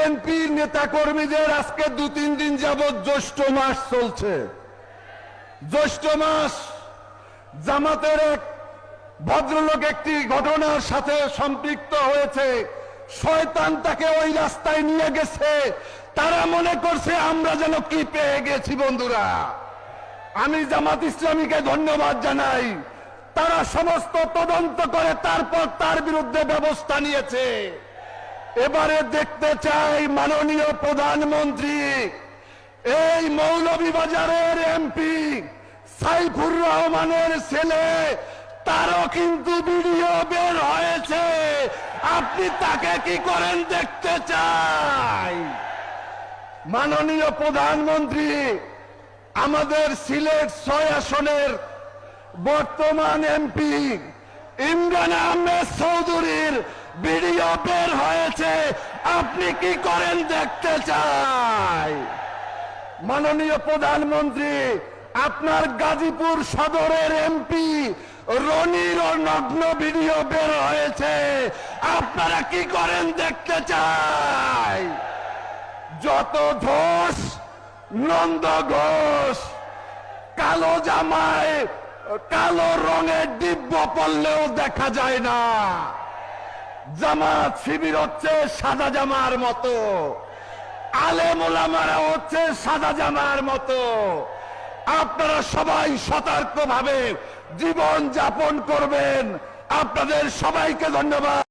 বিএনপির নেতা কর্মীদের আজকে 2-3 দিন যাবৎ জ্যৈষ্ঠ মাস চলছে। জ্যৈষ্ঠ মাস জামাতের এক ভদ্রলোক একটি ঘটনার সাথে সম্পৃক্ত হয়েছে, শয়তান তাকে ওই রাস্তায় নিয়ে গেছে, তারা মনে করছে আমরা যেন কি পেয়ে গেছি। বন্ধুরা, আমি জামাত ইসলামীকে ধন্যবাদ জানাই, তারা সমস্ত তদন্ত করে তারপর তার বিরুদ্ধে ব্যবস্থা নিয়েছে। এবারে দেখতে চাই মাননীয় প্রধানমন্ত্রী এই মৌলভীবাজারের এমপি সাইফুর রহমানের ছেলে, তারও কিন্তু ভিডিও বের হয়েছে, আপনি তাকে কি করেন দেখতে চাই। মাননীয় প্রধানমন্ত্রী, আমাদের সিলেট 6 আসনের বর্তমান এমপি ইমরান আহমেদ চৌধুরীর ভিডিও বের হয়েছে, আপনি কি করেন দেখতে চাই। মাননীয় প্রধানমন্ত্রী, আপনার গাজীপুর সদরের এমপি রনির নগ্ন ভিডিও বের হয়েছে, আপনারা কি করেন দেখতে চাই। যত ধস নন্দ ঘোষ, কালো জামায় কালো রঙের ডিব্ব পড়লেও দেখা যায় না। জামাত শিবির হচ্ছে সাদা জামার মতো, আলেম ওলামারা হচ্ছে সাদা জামার মতো। আপনারা সবাই সতর্কভাবে জীবন যাপন করবেন। আপনাদের সবাইকে ধন্যবাদ।